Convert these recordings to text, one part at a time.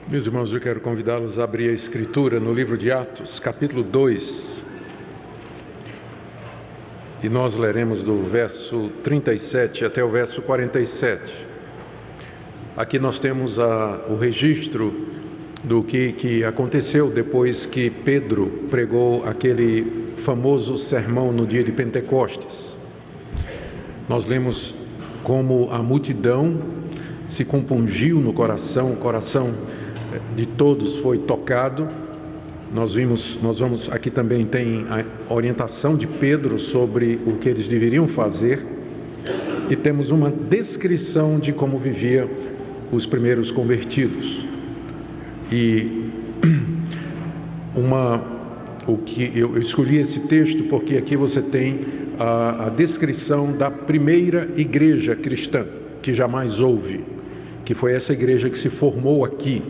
Meus irmãos, eu quero convidá-los a abrir a Escritura no livro de Atos, capítulo 2. E nós leremos do verso 37 até o verso 47. Aqui nós temos o registro do que aconteceu depois que Pedro pregou aquele famoso sermão no dia de Pentecostes. Nós lemos como a multidão se compungiu no coração, o coração de todos foi tocado. Nós vamos, aqui também tem a orientação de Pedro sobre o que eles deveriam fazer, e temos uma descrição de como vivia os primeiros convertidos. E eu escolhi esse texto porque aqui você tem a descrição da primeira igreja cristã que jamais houve, que foi essa igreja que se formou aqui,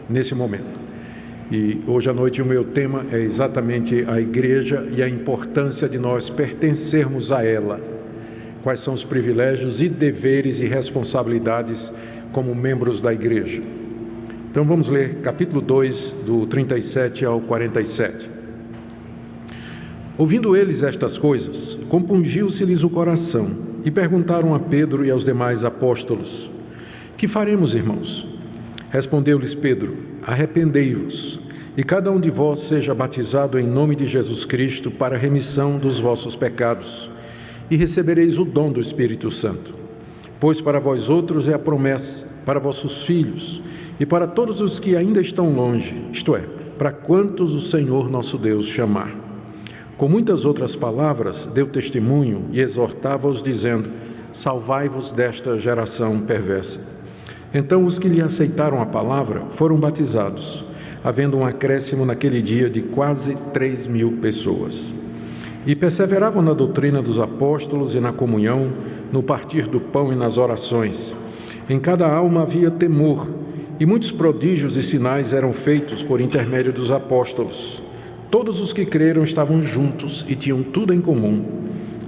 nesse momento. E hoje à noite o meu tema é exatamente a igreja e a importância de nós pertencermos a ela. Quais são os privilégios e deveres e responsabilidades como membros da igreja. Então vamos ler capítulo 2, do 37 ao 47. Ouvindo eles estas coisas, compungiu-se-lhes o coração e perguntaram a Pedro e aos demais apóstolos: que faremos, irmãos? Respondeu-lhes Pedro: arrependei-vos, e cada um de vós seja batizado em nome de Jesus Cristo para a remissão dos vossos pecados, e recebereis o dom do Espírito Santo. Pois para vós outros é a promessa, para vossos filhos, e para todos os que ainda estão longe, isto é, para quantos o Senhor nosso Deus chamar. Com muitas outras palavras, deu testemunho e exortava-os, dizendo: salvai-vos desta geração perversa. Então os que lhe aceitaram a palavra foram batizados, havendo um acréscimo naquele dia de quase 3.000 pessoas. E perseveravam na doutrina dos apóstolos e na comunhão, no partir do pão e nas orações. Em cada alma havia temor, e muitos prodígios e sinais eram feitos por intermédio dos apóstolos. Todos os que creram estavam juntos e tinham tudo em comum.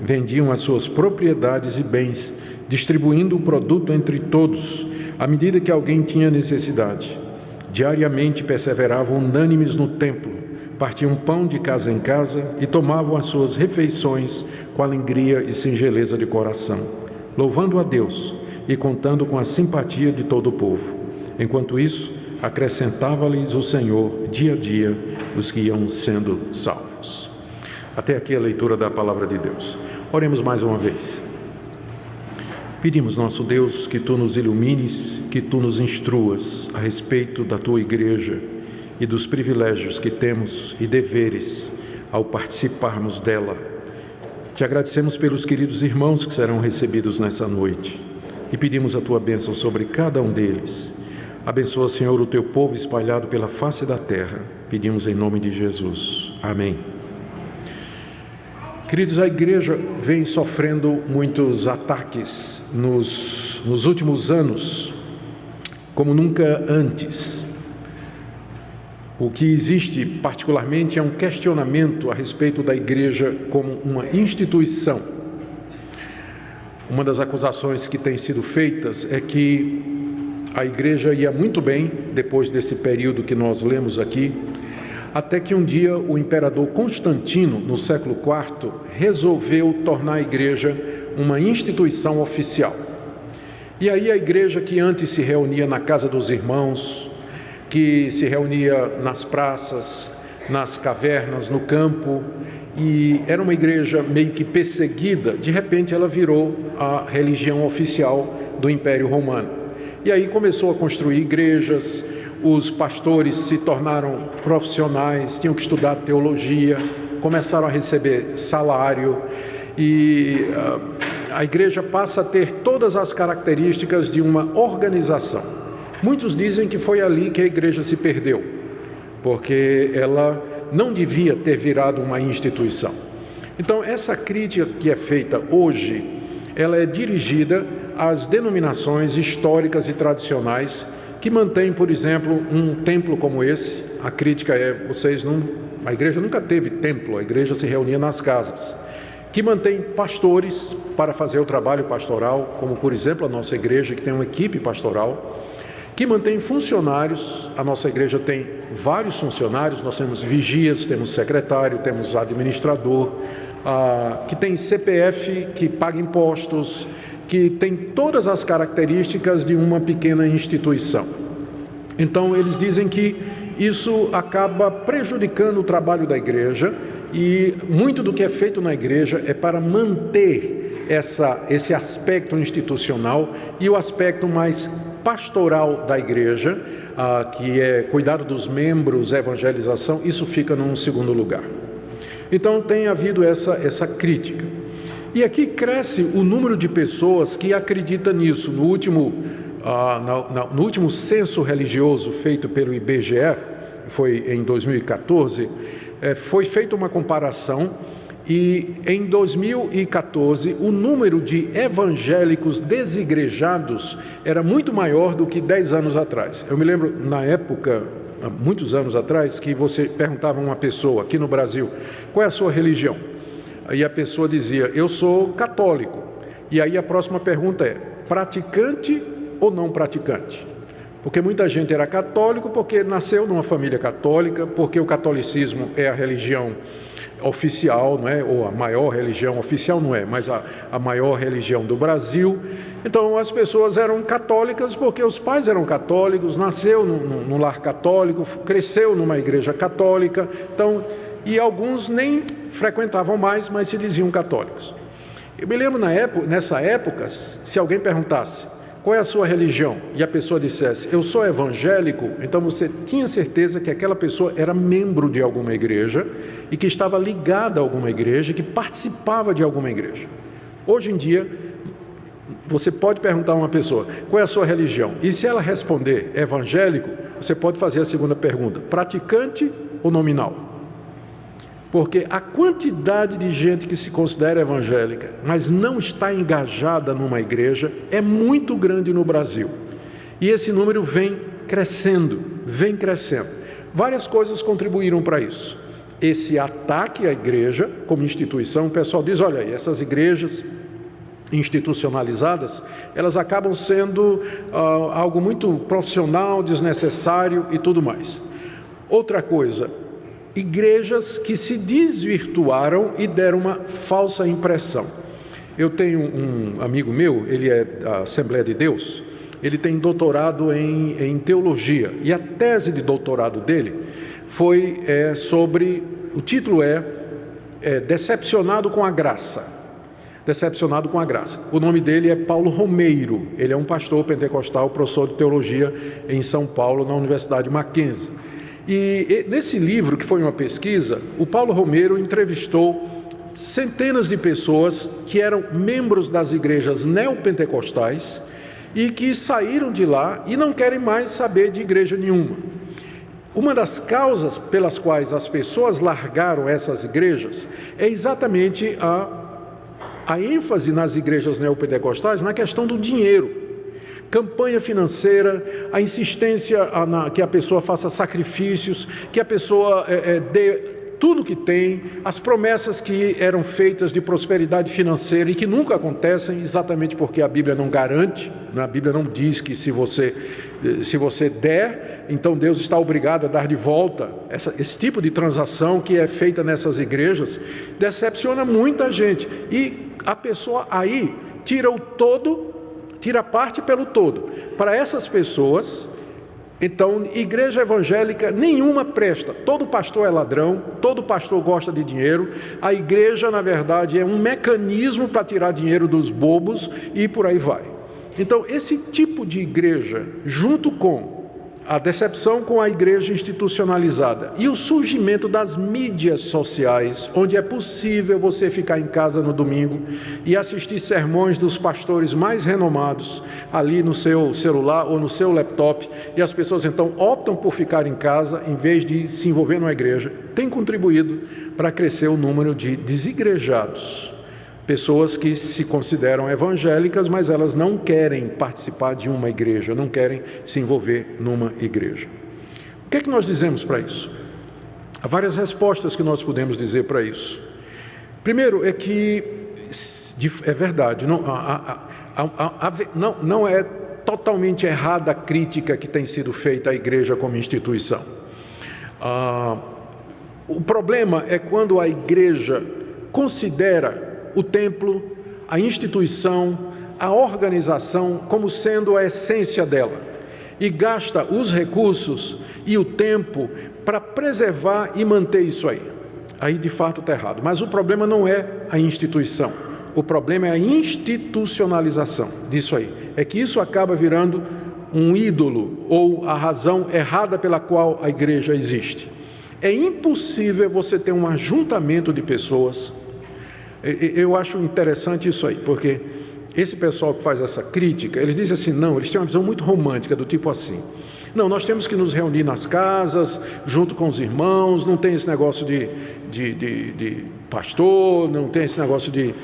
Vendiam as suas propriedades e bens, distribuindo o produto entre todos, à medida que alguém tinha necessidade. Diariamente perseveravam unânimes no templo, partiam pão de casa em casa e tomavam as suas refeições com alegria e singeleza de coração, louvando a Deus e contando com a simpatia de todo o povo. Enquanto isso, acrescentava-lhes o Senhor dia a dia os que iam sendo salvos. Até aqui a leitura da palavra de Deus. Oremos mais uma vez. Pedimos, nosso Deus, que Tu nos ilumines, que Tu nos instruas a respeito da Tua igreja e dos privilégios que temos e deveres ao participarmos dela. Te agradecemos pelos queridos irmãos que serão recebidos nessa noite e pedimos a Tua bênção sobre cada um deles. Abençoa, Senhor, o Teu povo espalhado pela face da terra. Pedimos em nome de Jesus. Amém. Queridos, a igreja vem sofrendo muitos ataques nos últimos anos, como nunca antes. O que existe particularmente é um questionamento a respeito da igreja como uma instituição. Uma das acusações que têm sido feitas é que a igreja ia muito bem depois desse período que nós lemos aqui, até que um dia o imperador Constantino, no século IV, resolveu tornar a igreja uma instituição oficial. E aí a igreja, que antes se reunia na casa dos irmãos, que se reunia nas praças, nas cavernas, no campo, e era uma igreja meio que perseguida, de repente ela virou a religião oficial do Império Romano. E aí começou a construir igrejas. Os pastores se tornaram profissionais, tinham que estudar teologia, começaram a receber salário, e a igreja passa a ter todas as características de uma organização. Muitos dizem que foi ali que a igreja se perdeu, porque ela não devia ter virado uma instituição. Então, essa crítica que é feita hoje, ela é dirigida às denominações históricas e tradicionais que mantém, por exemplo, um templo como esse. A crítica é: a igreja nunca teve templo, a igreja se reunia nas casas. Que mantém pastores para fazer o trabalho pastoral, como por exemplo a nossa igreja, que tem uma equipe pastoral, que mantém funcionários. A nossa igreja tem vários funcionários, nós temos vigias, temos secretário, temos administrador, que tem CPF, que paga impostos, que tem todas as características de uma pequena instituição. Então, eles dizem que isso acaba prejudicando o trabalho da igreja, e muito do que é feito na igreja é para manter esse aspecto institucional e o aspecto mais pastoral da igreja, que é cuidado dos membros, evangelização, isso fica num segundo lugar. Então tem havido essa crítica. E aqui cresce o número de pessoas que acreditam nisso. No último censo religioso feito pelo IBGE, foi em 2014, foi feita uma comparação, e em 2014 o número de evangélicos desigrejados era muito maior do que 10 anos atrás. Eu me lembro, na época, há muitos anos atrás, que você perguntava a uma pessoa aqui no Brasil: qual é a sua religião? Aí a pessoa dizia: eu sou católico. E aí a próxima pergunta é: praticante ou não praticante? Porque muita gente era católico porque nasceu numa família católica, porque o catolicismo é a religião oficial, não é? Ou a maior religião oficial, não é, mas a maior religião do Brasil. Então as pessoas eram católicas porque os pais eram católicos, nasceu no lar católico, cresceu numa igreja católica, então, e alguns nem frequentavam mais, mas se diziam católicos. Eu me lembro nessa época, se alguém perguntasse: qual é a sua religião? E a pessoa dissesse: eu sou evangélico, então você tinha certeza que aquela pessoa era membro de alguma igreja e que estava ligada a alguma igreja, que participava de alguma igreja. Hoje em dia, você pode perguntar a uma pessoa: qual é a sua religião? E se ela responder evangélico, você pode fazer a segunda pergunta: praticante ou nominal? Porque a quantidade de gente que se considera evangélica, mas não está engajada numa igreja, é muito grande no Brasil. E esse número vem crescendo, vem crescendo. Várias coisas contribuíram para isso. Esse ataque à igreja como instituição, o pessoal diz: olha aí, essas igrejas institucionalizadas, elas acabam sendo algo muito profissional, desnecessário e tudo mais. Outra coisa: igrejas que se desvirtuaram e deram uma falsa impressão. Eu tenho um amigo meu, ele é da Assembleia de Deus, ele tem doutorado em teologia, e a tese de doutorado dele foi sobre, o título é Decepcionado com a Graça. Decepcionado com a Graça. O nome dele é Paulo Romeiro, ele é um pastor pentecostal, professor de teologia em São Paulo, na Universidade Mackenzie. E nesse livro, que foi uma pesquisa, o Paulo Romeiro entrevistou centenas de pessoas que eram membros das igrejas neopentecostais e que saíram de lá e não querem mais saber de igreja nenhuma. Uma das causas pelas quais as pessoas largaram essas igrejas é exatamente a ênfase nas igrejas neopentecostais na questão do dinheiro. Campanha financeira, a insistência que a pessoa faça sacrifícios, que a pessoa dê tudo que tem, as promessas que eram feitas de prosperidade financeira e que nunca acontecem, exatamente porque a Bíblia não garante, a Bíblia não diz que se você der, então Deus está obrigado a dar de volta. Esse tipo de transação que é feita nessas igrejas decepciona muita gente, e a pessoa aí tira o todo, tira parte pelo todo. Para essas pessoas, então, igreja evangélica nenhuma presta. Todo pastor é ladrão, todo pastor gosta de dinheiro. A igreja, na verdade, é um mecanismo para tirar dinheiro dos bobos e por aí vai. Então, esse tipo de igreja, junto com a decepção com a igreja institucionalizada e o surgimento das mídias sociais, onde é possível você ficar em casa no domingo e assistir sermões dos pastores mais renomados ali no seu celular ou no seu laptop, e as pessoas então optam por ficar em casa em vez de se envolver na igreja, tem contribuído para crescer o número de desigrejados. Pessoas que se consideram evangélicas, mas elas não querem participar de uma igreja, não querem se envolver numa igreja. O que é que nós dizemos para isso? Há várias respostas que nós podemos dizer para isso. Primeiro é que é verdade, não é totalmente errada a crítica que tem sido feita à igreja como instituição. O problema é quando a igreja considera o templo, a instituição, a organização como sendo a essência dela e gasta os recursos e o tempo para preservar e manter isso aí. Aí de fato está errado. Mas o problema não é a instituição, o problema é a institucionalização disso aí. É que isso acaba virando um ídolo ou a razão errada pela qual a igreja existe. É impossível você ter um ajuntamento de pessoas. Eu acho interessante isso aí, porque esse pessoal que faz essa crítica, eles dizem assim, não, eles têm uma visão muito romântica, do tipo assim, não, nós temos que nos reunir nas casas, junto com os irmãos, não tem esse negócio de pastor, não tem esse negócio de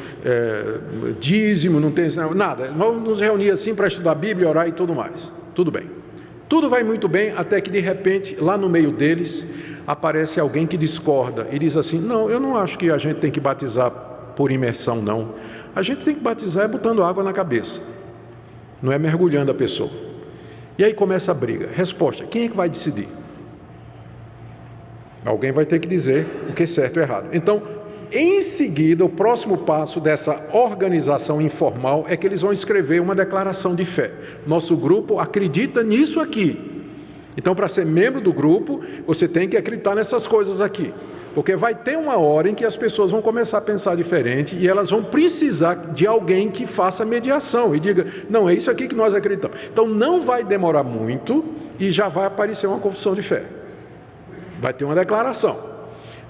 dízimo, não tem esse negócio, nada, vamos nos reunir assim para estudar a Bíblia, orar e tudo mais, tudo bem. Tudo vai muito bem, até que de repente, lá no meio deles, aparece alguém que discorda e diz assim, não, eu não acho que a gente tem que batizar por imersão, não. A gente tem que batizar botando água na cabeça, não é mergulhando a pessoa. E aí começa a briga. Resposta, quem é que vai decidir? Alguém vai ter que dizer o que é certo e errado. Então, em seguida, o próximo passo dessa organização informal é que eles vão escrever uma declaração de fé. Nosso grupo acredita nisso aqui. Então, para ser membro do grupo, você tem que acreditar nessas coisas aqui. Porque vai ter uma hora em que as pessoas vão começar a pensar diferente e elas vão precisar de alguém que faça mediação e diga, não, é isso aqui que nós acreditamos. Então, não vai demorar muito e já vai aparecer uma confissão de fé. Vai ter uma declaração.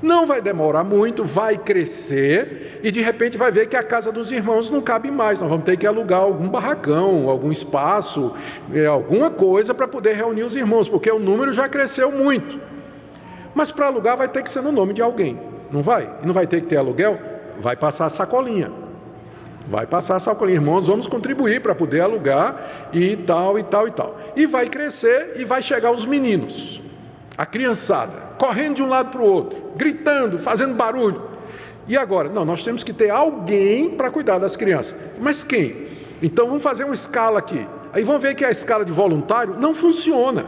Não vai demorar muito, vai crescer e de repente vai ver que a casa dos irmãos não cabe mais. Nós vamos ter que alugar algum barracão, algum espaço, alguma coisa para poder reunir os irmãos, porque o número já cresceu muito. Mas para alugar vai ter que ser no nome de alguém, não vai? E não vai ter que ter aluguel? Vai passar a sacolinha. Vai passar a sacolinha. Irmãos, vamos contribuir para poder alugar e tal, e tal, e tal. E vai crescer e vai chegar os meninos, a criançada, correndo de um lado para o outro, gritando, fazendo barulho. E agora? Não, nós temos que ter alguém para cuidar das crianças. Mas quem? Então vamos fazer uma escala aqui. Aí vão ver que a escala de voluntário não funciona.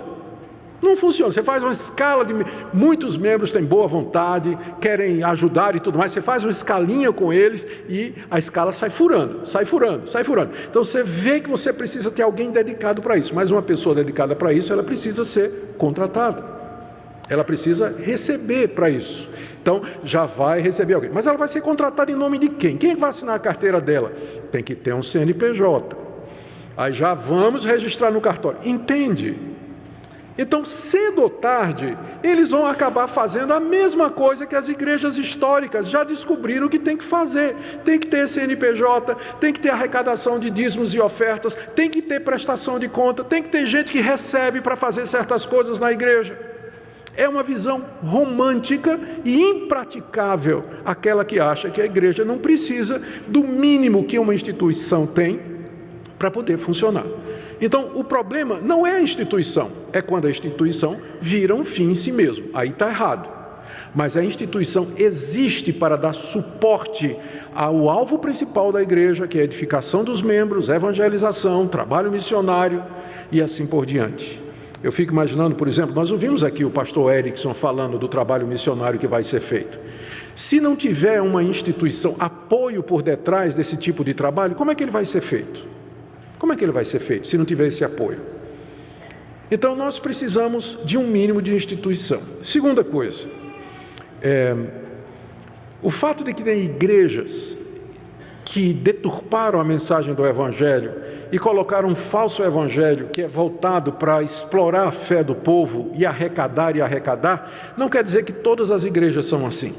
Não funciona. Você faz uma escala de... Muitos membros têm boa vontade, querem ajudar e tudo mais. Você faz uma escalinha com eles e a escala sai furando, sai furando, sai furando. Então você vê que você precisa ter alguém dedicado para isso. Mas uma pessoa dedicada para isso, ela precisa ser contratada. Ela precisa receber para isso. Então, já vai receber alguém. Mas ela vai ser contratada em nome de quem? Quem vai assinar a carteira dela? Tem que ter um CNPJ. Aí já vamos registrar no cartório. Entende? Então, cedo ou tarde, eles vão acabar fazendo a mesma coisa que as igrejas históricas já descobriram que tem que fazer. Tem que ter CNPJ, tem que ter arrecadação de dízimos e ofertas, tem que ter prestação de conta, tem que ter gente que recebe para fazer certas coisas na igreja. É uma visão romântica e impraticável, aquela que acha que a igreja não precisa do mínimo que uma instituição tem para poder funcionar. Então, o problema não é a instituição, é quando a instituição vira um fim em si mesmo. Aí está errado. Mas a instituição existe para dar suporte ao alvo principal da igreja, que é a edificação dos membros, evangelização, trabalho missionário e assim por diante. Eu fico imaginando, por exemplo, nós ouvimos aqui o pastor Erickson falando do trabalho missionário que vai ser feito. Se não tiver uma instituição, apoio por detrás desse tipo de trabalho, como é que ele vai ser feito? Como é que ele vai ser feito se não tiver esse apoio? Então, nós precisamos de um mínimo de instituição. Segunda coisa, o fato de que tem igrejas que deturparam a mensagem do Evangelho e colocaram um falso Evangelho que é voltado para explorar a fé do povo e arrecadar, não quer dizer que todas as igrejas são assim.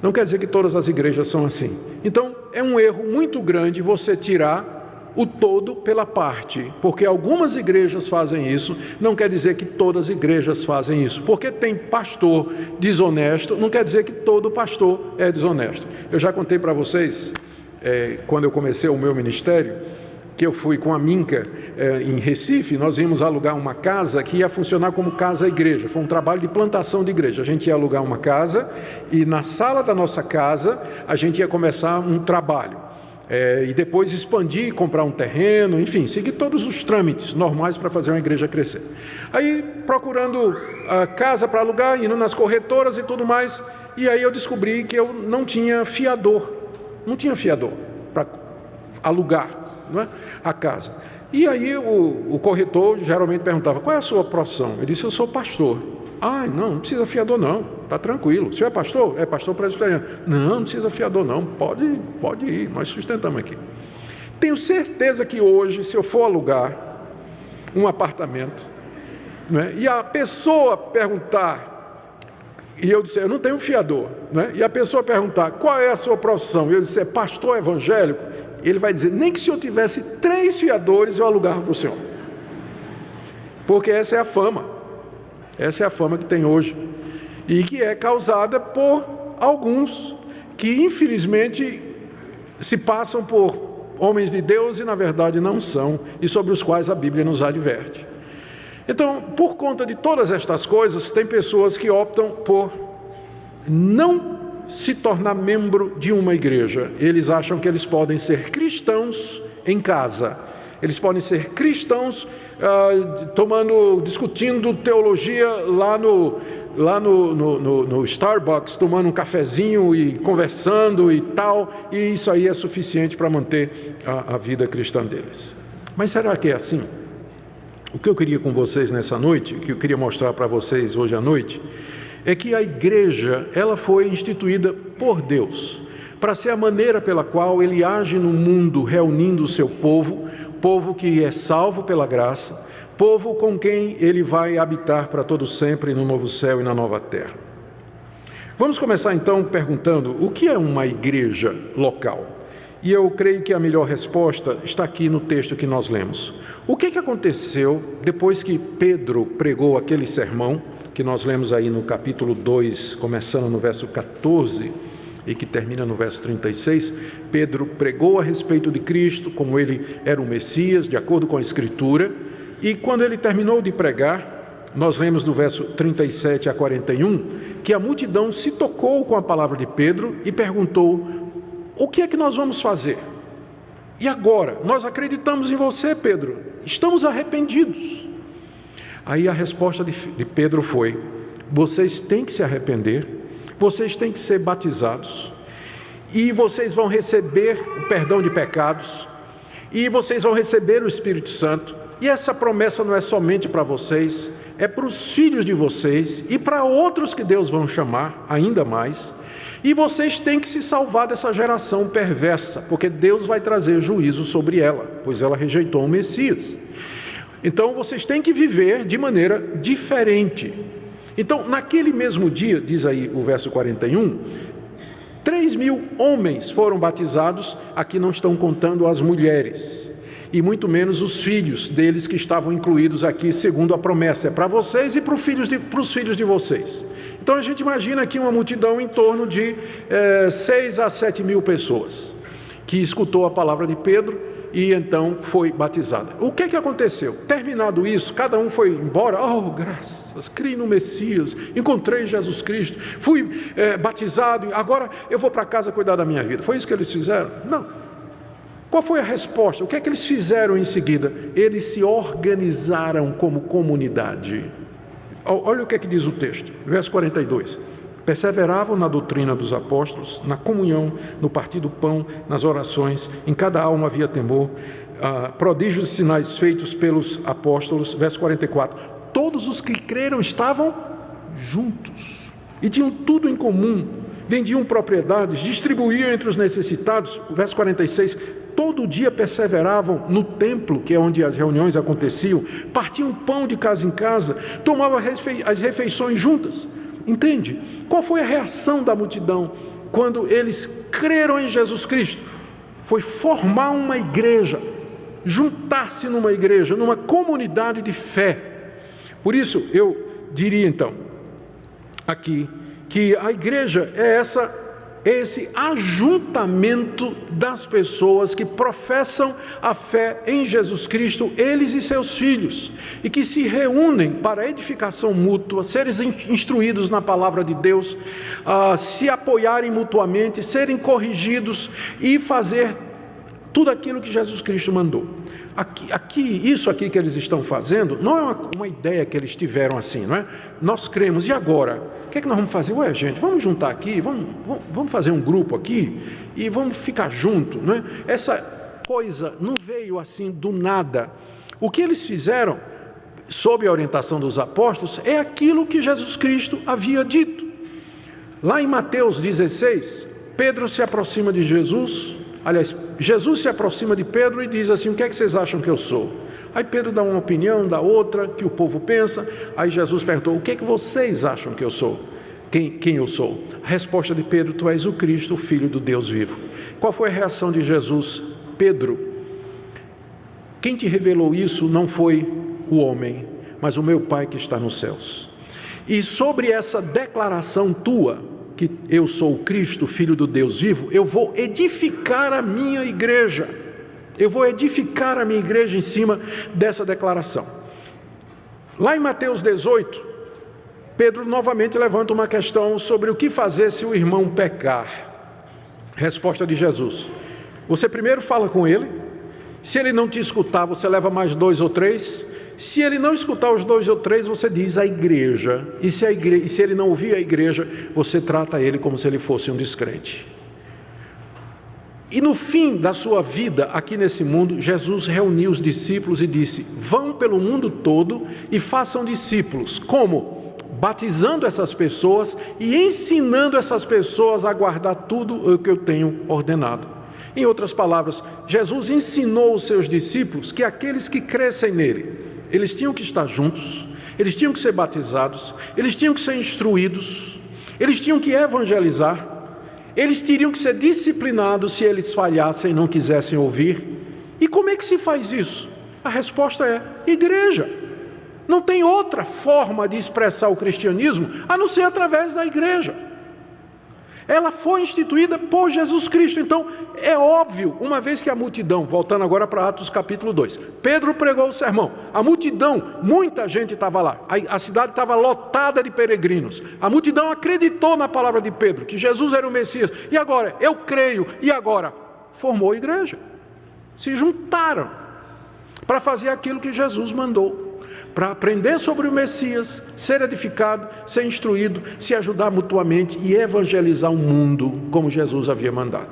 Não quer dizer que todas as igrejas são assim. Então, é um erro muito grande você tirar o todo pela parte, porque algumas igrejas fazem isso, não quer dizer que todas as igrejas fazem isso, porque tem pastor desonesto, não quer dizer que todo pastor é desonesto. Eu já contei para vocês, quando eu comecei o meu ministério, que eu fui com a Minca em Recife, nós íamos alugar uma casa que ia funcionar como casa-igreja, foi um trabalho de plantação de igreja. A gente ia alugar uma casa e na sala da nossa casa a gente ia começar um trabalho. e depois expandir, comprar um terreno, enfim, seguir todos os trâmites normais para fazer uma igreja crescer. Aí, procurando a casa para alugar, indo nas corretoras e tudo mais, e aí eu descobri que eu não tinha fiador para alugar, não é, a casa. E aí o corretor geralmente perguntava: qual é a sua profissão? Eu disse: eu sou pastor. Ah, não precisa fiador não, está tranquilo. O senhor é pastor? É pastor presbiteriano. Não precisa fiador não, pode ir, nós sustentamos aqui. Tenho certeza que hoje, se eu for alugar um apartamento, né, e a pessoa perguntar, e eu disser: eu não tenho fiador, né, e a pessoa perguntar: qual é a sua profissão? E eu disser: pastor evangélico, ele vai dizer: nem que se eu tivesse 3 fiadores eu alugava para o senhor. Porque essa é a fama que tem hoje, e que é causada por alguns que infelizmente se passam por homens de Deus e na verdade não são, e sobre os quais a Bíblia nos adverte. Então, por conta de todas estas coisas, tem pessoas que optam por não se tornar membro de uma igreja. Eles acham que eles podem ser cristãos em casa. Eles podem ser cristãos discutindo teologia lá no Starbucks, tomando um cafezinho e conversando e tal, e isso aí é suficiente para manter a vida cristã deles. Mas será que é assim? O que eu queria com vocês nessa noite, o que eu queria mostrar para vocês hoje à noite, é que a igreja, ela foi instituída por Deus, para ser a maneira pela qual Ele age no mundo, reunindo o seu povo que é salvo pela graça, povo com quem Ele vai habitar para todo sempre no novo céu e na nova terra. Vamos começar então perguntando: o que é uma igreja local? E eu creio que a melhor resposta está aqui no texto que nós lemos. O que aconteceu depois que Pedro pregou aquele sermão, que nós lemos aí no capítulo 2, começando no verso 14 e que termina no verso 36, Pedro pregou a respeito de Cristo, como Ele era o Messias, de acordo com a Escritura, e quando ele terminou de pregar, nós lemos do verso 37 a 41, que a multidão se tocou com a palavra de Pedro e perguntou: o que é que nós vamos fazer? E agora? Nós acreditamos em você, Pedro, estamos arrependidos. Aí a resposta de Pedro foi: vocês têm que se arrepender, vocês têm que ser batizados, e vocês vão receber o perdão de pecados, e vocês vão receber o Espírito Santo, e essa promessa não é somente para vocês, é para os filhos de vocês, e para outros que Deus vão chamar ainda mais, e vocês têm que se salvar dessa geração perversa, porque Deus vai trazer juízo sobre ela, pois ela rejeitou o Messias. Então vocês têm que viver de maneira diferente. Então, naquele mesmo dia, diz aí o verso 41, 3.000 homens foram batizados, aqui não estão contando as mulheres, e muito menos os filhos deles que estavam incluídos aqui, segundo a promessa, é para vocês e para os filhos de vocês. Então a gente imagina aqui uma multidão em torno de 6 a 7 mil pessoas, que escutou a palavra de Pedro, e então foi batizada. O que aconteceu? Terminado isso, cada um foi embora. Oh, graças, criei no Messias, encontrei Jesus Cristo, fui batizado, agora eu vou para casa cuidar da minha vida. Foi isso que eles fizeram? Não. Qual foi a resposta? O que é que eles fizeram em seguida? Eles se organizaram como comunidade. Olha o que é que diz o texto, verso 42. Perseveravam na doutrina dos apóstolos, na comunhão, no partir do pão, nas orações, em cada alma havia temor, prodígios e sinais feitos pelos apóstolos. Verso 44, todos os que creram estavam juntos e tinham tudo em comum, vendiam propriedades, distribuíam entre os necessitados. Verso 46, todo dia perseveravam no templo, que é onde as reuniões aconteciam, partiam pão de casa em casa, tomavam as refeições juntas. Entende? Qual foi a reação da multidão quando eles creram em Jesus Cristo? Foi formar uma igreja, juntar-se numa igreja, numa comunidade de fé. Por isso eu diria então aqui que a igreja é esse ajuntamento das pessoas que professam a fé em Jesus Cristo, eles e seus filhos, e que se reúnem para edificação mútua, serem instruídos na palavra de Deus, se apoiarem mutuamente, serem corrigidos e fazer tudo aquilo que Jesus Cristo mandou. Isso aqui que eles estão fazendo não é uma ideia que eles tiveram assim, não é? Nós cremos, e agora? O que é que nós vamos fazer? Ué, gente, vamos juntar aqui, vamos fazer um grupo aqui e vamos ficar junto, não é? Essa coisa não veio assim do nada. O que eles fizeram, sob a orientação dos apóstolos, é aquilo que Jesus Cristo havia dito. Lá em Mateus 16, Pedro se aproxima de Jesus. Aliás, Jesus se aproxima de Pedro e diz assim: o que é que vocês acham que eu sou? Aí Pedro dá uma opinião, dá outra, que o povo pensa. Aí Jesus perguntou: o que é que vocês acham que eu sou? Quem eu sou? A resposta de Pedro: tu és o Cristo, o Filho do Deus vivo. Qual foi a reação de Jesus? Pedro, quem te revelou isso não foi o homem, mas o meu Pai que está nos céus. E sobre essa declaração tua, que eu sou o Cristo, Filho do Deus vivo, eu vou edificar a minha igreja. Eu vou edificar a minha igreja em cima dessa declaração. Lá em Mateus 18, Pedro novamente levanta uma questão sobre o que fazer se o irmão pecar. Resposta de Jesus: você primeiro fala com ele, se ele não te escutar, você leva mais 2 ou 3. Se ele não escutar os 2 ou 3, você diz à igreja. E se ele não ouvir a igreja, você trata ele como se ele fosse um descrente. E no fim da sua vida aqui nesse mundo, Jesus reuniu os discípulos e disse: vão pelo mundo todo e façam discípulos. Como? Batizando essas pessoas e ensinando essas pessoas a guardar tudo o que eu tenho ordenado. Em outras palavras, Jesus ensinou os seus discípulos que aqueles que crescem nele, eles tinham que estar juntos, eles tinham que ser batizados, eles tinham que ser instruídos, eles tinham que evangelizar, eles teriam que ser disciplinados se eles falhassem e não quisessem ouvir. E como é que se faz isso? A resposta é: igreja. Não tem outra forma de expressar o cristianismo a não ser através da igreja. Ela foi instituída por Jesus Cristo. Então, é óbvio, uma vez que a multidão, voltando agora para Atos capítulo 2, Pedro pregou o sermão, a multidão, muita gente estava lá, a cidade estava lotada de peregrinos, a multidão acreditou na palavra de Pedro, que Jesus era o Messias, e agora, eu creio, e agora, formou a igreja, se juntaram para fazer aquilo que Jesus mandou, para aprender sobre o Messias, ser edificado, ser instruído, se ajudar mutuamente e evangelizar o mundo, como Jesus havia mandado.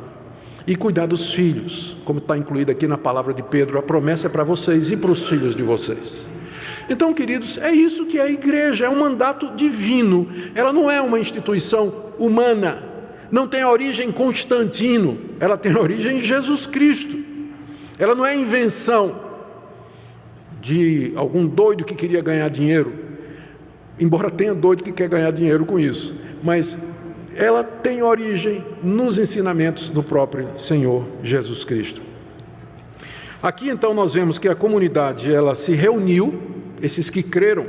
E cuidar dos filhos, como está incluído aqui na palavra de Pedro, a promessa é para vocês e para os filhos de vocês. Então, queridos, é isso que é a igreja, é um mandato divino, ela não é uma instituição humana, não tem origem em Constantino, ela tem origem em Jesus Cristo, ela não é invenção de algum doido que queria ganhar dinheiro, embora tenha doido que quer ganhar dinheiro com isso, mas ela tem origem nos ensinamentos do próprio Senhor Jesus Cristo. Aqui então nós vemos que a comunidade, ela se reuniu, esses que creram,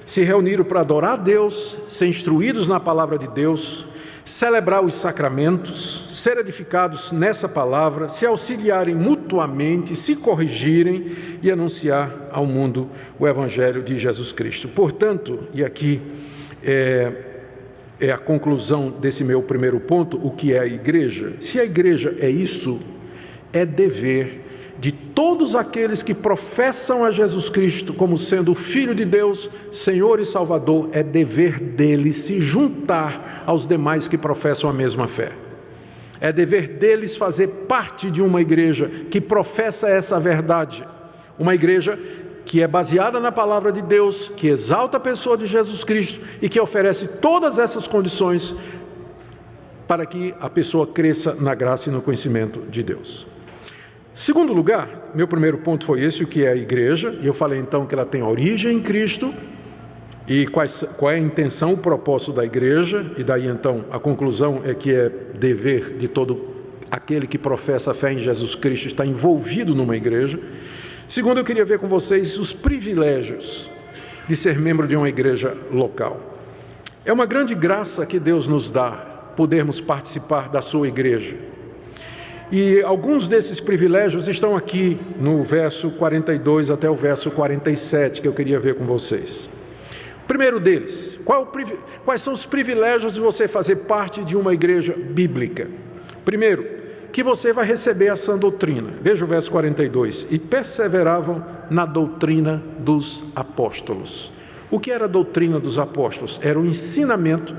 se reuniram para adorar a Deus, ser instruídos na palavra de Deus, celebrar os sacramentos, ser edificados nessa palavra, se auxiliarem mutuamente, se corrigirem e anunciar ao mundo o Evangelho de Jesus Cristo. Portanto, e aqui é a conclusão desse meu primeiro ponto, o que é a igreja? Se a igreja é isso, é dever de todos aqueles que professam a Jesus Cristo como sendo o Filho de Deus, Senhor e Salvador, é dever deles se juntar aos demais que professam a mesma fé. É dever deles fazer parte de uma igreja que professa essa verdade, uma igreja que é baseada na palavra de Deus, que exalta a pessoa de Jesus Cristo e que oferece todas essas condições para que a pessoa cresça na graça e no conhecimento de Deus. Segundo lugar, meu primeiro ponto foi esse, o que é a igreja, e eu falei então que ela tem origem em Cristo, e qual é a intenção, o propósito da igreja, e daí então a conclusão é que é dever de todo aquele que professa a fé em Jesus Cristo estar envolvido numa igreja. Segundo, eu queria ver com vocês os privilégios de ser membro de uma igreja local. É uma grande graça que Deus nos dá, podermos participar da sua igreja. E alguns desses privilégios estão aqui no verso 42 até o verso 47, que eu queria ver com vocês. O primeiro deles, quais são os privilégios de você fazer parte de uma igreja bíblica? Primeiro, que você vai receber a sã doutrina. Veja o verso 42. E perseveravam na doutrina dos apóstolos. O que era a doutrina dos apóstolos? Era o ensinamento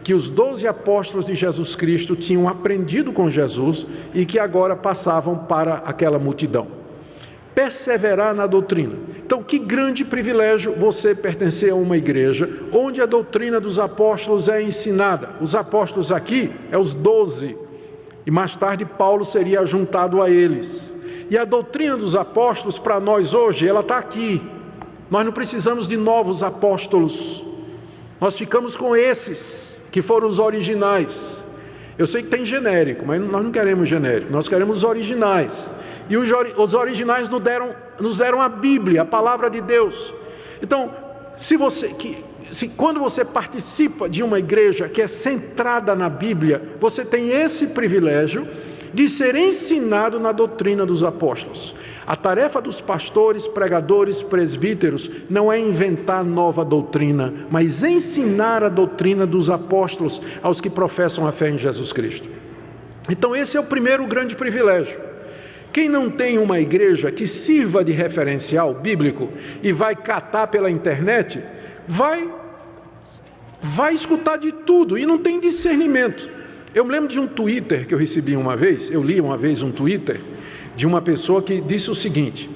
que os 12 apóstolos de Jesus Cristo tinham aprendido com Jesus e que agora passavam para aquela multidão. Perseverar na doutrina. Então, que grande privilégio você pertencer a uma igreja onde a doutrina dos apóstolos é ensinada. Os apóstolos aqui é os 12, e mais tarde Paulo seria juntado a eles. E a doutrina dos apóstolos para nós hoje, ela está aqui. Nós não precisamos de novos apóstolos. Nós ficamos com esses que foram os originais. Eu sei que tem genérico, mas nós não queremos genérico, nós queremos os originais. E os originais nos deram a Bíblia, a palavra de Deus. Então, quando você participa de uma igreja que é centrada na Bíblia, você tem esse privilégio de ser ensinado na doutrina dos apóstolos. A tarefa dos pastores, pregadores, presbíteros não é inventar nova doutrina, mas ensinar a doutrina dos apóstolos aos que professam a fé em Jesus Cristo. Então, esse é o primeiro grande privilégio. Quem não tem uma igreja que sirva de referencial bíblico e vai catar pela internet, vai escutar de tudo e não tem discernimento. Eu me lembro de um Twitter que eu recebi uma vez, eu li uma vez um Twitter de uma pessoa que disse o seguinte: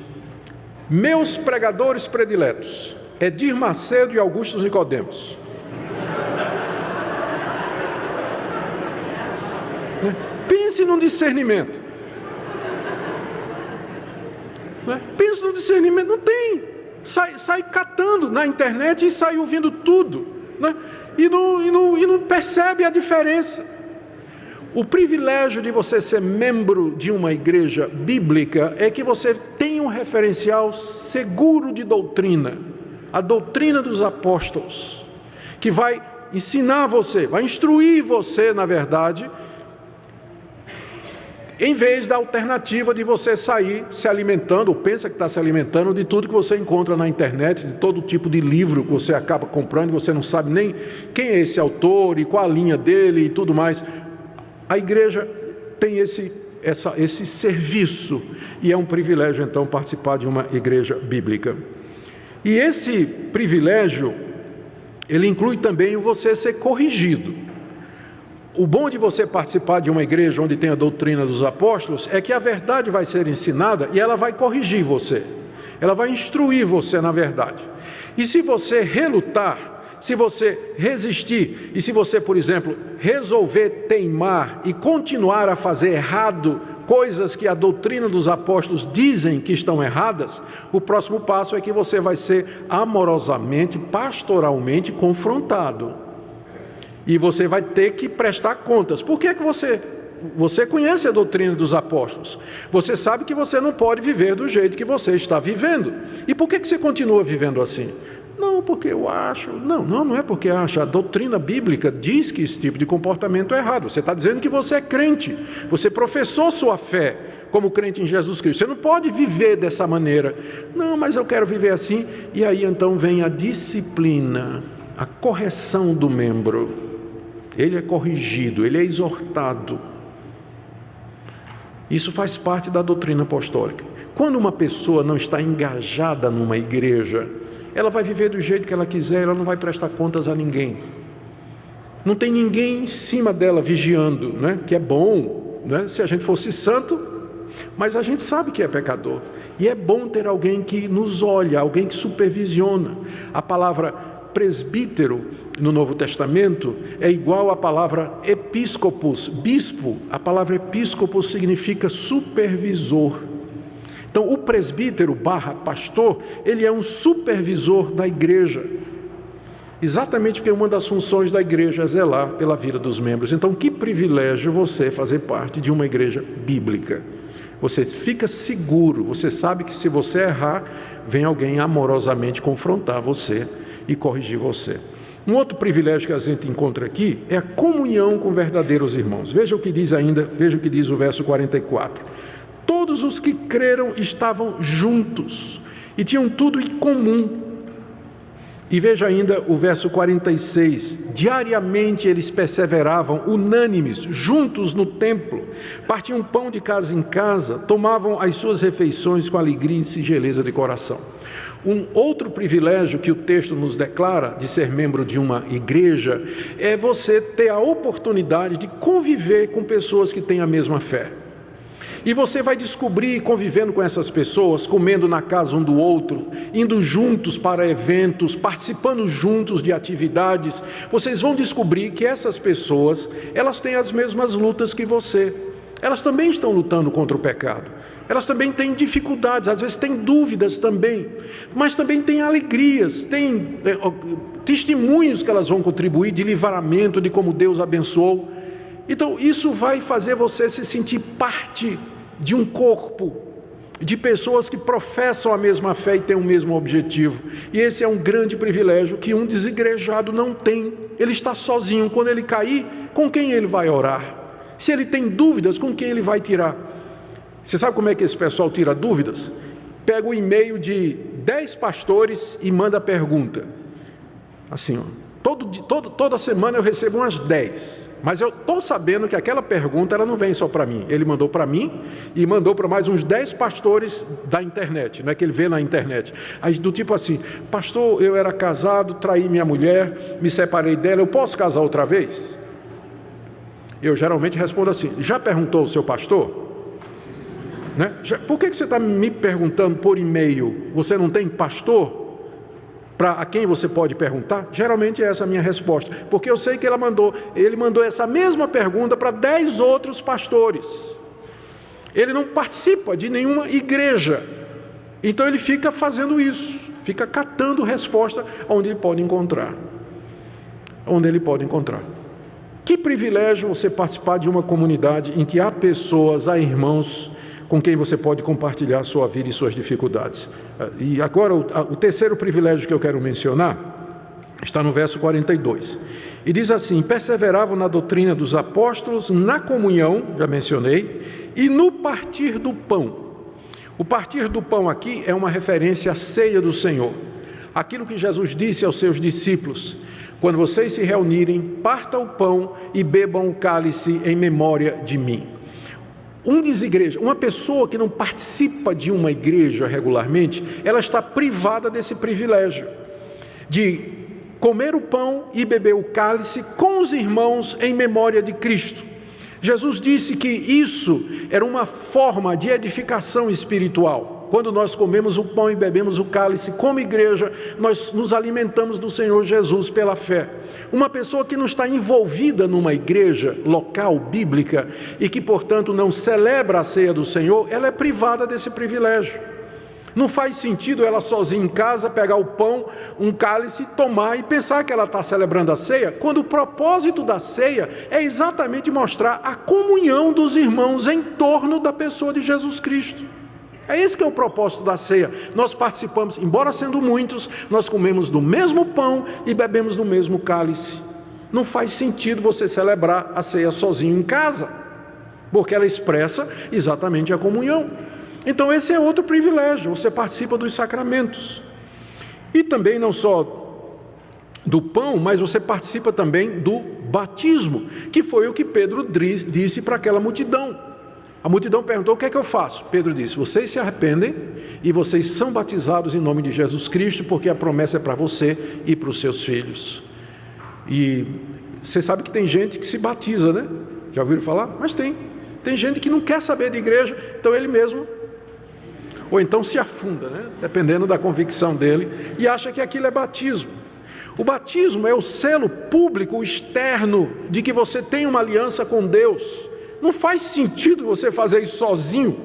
meus pregadores prediletos, Edir Macedo e Augusto Nicodemos. Pense no discernimento. Pensa no discernimento, não tem. Sai catando na internet e sai ouvindo tudo, né? E não percebe a diferença. O privilégio de você ser membro de uma igreja bíblica é que você tem um referencial seguro de doutrina, a doutrina dos apóstolos, que vai ensinar você, vai instruir você, na verdade, em vez da alternativa de você sair se alimentando, ou pensa que está se alimentando de tudo que você encontra na internet, de todo tipo de livro que você acaba comprando, e você não sabe nem quem é esse autor e qual a linha dele e tudo mais. A igreja tem esse serviço, e é um privilégio então participar de uma igreja bíblica. E esse privilégio, ele inclui também você ser corrigido. O bom de você participar de uma igreja onde tem a doutrina dos apóstolos é que a verdade vai ser ensinada e ela vai corrigir você. Ela vai instruir você na verdade. E se você relutar, se você resistir, e se você, por exemplo, resolver teimar e continuar a fazer errado coisas que a doutrina dos apóstolos dizem que estão erradas, o próximo passo é que você vai ser amorosamente, pastoralmente confrontado. E você vai ter que prestar contas. Por que é que você conhece a doutrina dos apóstolos? Você sabe que você não pode viver do jeito que você está vivendo. E por que você continua vivendo assim? Não, porque eu acho. Não é porque acha. A doutrina bíblica diz que esse tipo de comportamento é errado. Você está dizendo que você é crente. Você professou sua fé como crente em Jesus Cristo. Você não pode viver dessa maneira. Não, mas eu quero viver assim. E aí então vem a disciplina, a correção do membro. Ele é corrigido, ele é exortado. Isso faz parte da doutrina apostólica. Quando uma pessoa não está engajada numa igreja, ela vai viver do jeito que ela quiser, ela não vai prestar contas a ninguém. Não tem ninguém em cima dela vigiando, né? Que é bom, né? Se a gente fosse santo, mas a gente sabe que é pecador. E é bom ter alguém que nos olha, alguém que supervisiona. A palavra presbítero no Novo Testamento é igual à palavra episcopos, bispo. A palavra episcopos significa supervisor. Então o presbítero / pastor, ele é um supervisor da igreja. Exatamente porque uma das funções da igreja é zelar pela vida dos membros. Então que privilégio você fazer parte de uma igreja bíblica. Você fica seguro, você sabe que se você errar, vem alguém amorosamente confrontar você e corrigir você. Um outro privilégio que a gente encontra aqui é a comunhão com verdadeiros irmãos. Veja o que diz o verso 44. Todos os que creram estavam juntos e tinham tudo em comum. E veja ainda o verso 46, diariamente eles perseveravam unânimes, juntos no templo, partiam pão de casa em casa, tomavam as suas refeições com alegria e singeleza de coração. Um outro privilégio que o texto nos declara de ser membro de uma igreja é você ter a oportunidade de conviver com pessoas que têm a mesma fé. E você vai descobrir, convivendo com essas pessoas, comendo na casa um do outro, indo juntos para eventos, participando juntos de atividades, vocês vão descobrir que essas pessoas, elas têm as mesmas lutas que você. Elas também estão lutando contra o pecado. Elas também têm dificuldades, às vezes têm dúvidas também, mas também têm alegrias, têm testemunhos que elas vão contribuir de livramento, de como Deus abençoou. Então isso vai fazer você se sentir parte de um corpo, de pessoas que professam a mesma fé e têm o mesmo objetivo. E esse é um grande privilégio que um desigrejado não tem. Ele está sozinho. Quando ele cair, com quem ele vai orar? Se ele tem dúvidas, com quem ele vai tirar? Você sabe como é que esse pessoal tira dúvidas? Pega o e-mail de 10 pastores e manda a pergunta. Assim, toda semana eu recebo umas 10. Mas eu estou sabendo que aquela pergunta ela não vem só para mim. Ele mandou para mim e mandou para mais uns 10 pastores da internet, não é que ele vê na internet. Aí, do tipo assim, pastor, eu era casado, traí minha mulher, me separei dela, eu posso casar outra vez? Eu geralmente respondo assim, já perguntou o seu pastor? Né? Por que você está me perguntando por e-mail? Você não tem pastor? A quem você pode perguntar? Geralmente é essa a minha resposta, porque eu sei que ele mandou essa mesma pergunta para 10 outros pastores. Ele não participa de nenhuma igreja, então ele fica fazendo isso, fica catando resposta onde ele pode encontrar. Que privilégio você participar de uma comunidade em que há pessoas, há irmãos com quem você pode compartilhar a sua vida e suas dificuldades. E agora, o terceiro privilégio que eu quero mencionar está no verso 42. E diz assim, perseveravam na doutrina dos apóstolos, na comunhão, já mencionei, e no partir do pão. O partir do pão aqui é uma referência à ceia do Senhor. Aquilo que Jesus disse aos seus discípulos, quando vocês se reunirem, partam o pão e bebam o cálice em memória de mim. Uma pessoa que não participa de uma igreja regularmente, ela está privada desse privilégio de comer o pão e beber o cálice com os irmãos em memória de Cristo. Jesus disse que isso era uma forma de edificação espiritual. Quando nós comemos o pão e bebemos o cálice como igreja, nós nos alimentamos do Senhor Jesus pela fé. Uma pessoa que não está envolvida numa igreja local, bíblica, e que, portanto, não celebra a ceia do Senhor, ela é privada desse privilégio. Não faz sentido ela sozinha em casa pegar o pão, um cálice, tomar e pensar que ela está celebrando a ceia, quando o propósito da ceia é exatamente mostrar a comunhão dos irmãos em torno da pessoa de Jesus Cristo. É esse que é o propósito da ceia. Nós participamos, embora sendo muitos, nós comemos do mesmo pão e bebemos do mesmo cálice. Não faz sentido você celebrar a ceia sozinho em casa, porque ela expressa exatamente a comunhão. Então esse é outro privilégio, você participa dos sacramentos. E também não só do pão, mas você participa também do batismo, que foi o que Pedro disse para aquela multidão. A multidão perguntou, o que é que eu faço? Pedro disse, vocês se arrependem e vocês são batizados em nome de Jesus Cristo, porque a promessa é para você e para os seus filhos. E você sabe que tem gente que se batiza, né? Já ouviram falar? Mas tem gente que não quer saber de igreja, então ele mesmo, ou então se afunda, né? Dependendo da convicção dele, e acha que aquilo é batismo. O batismo é o selo público externo de que você tem uma aliança com Deus. Não faz sentido você fazer isso sozinho,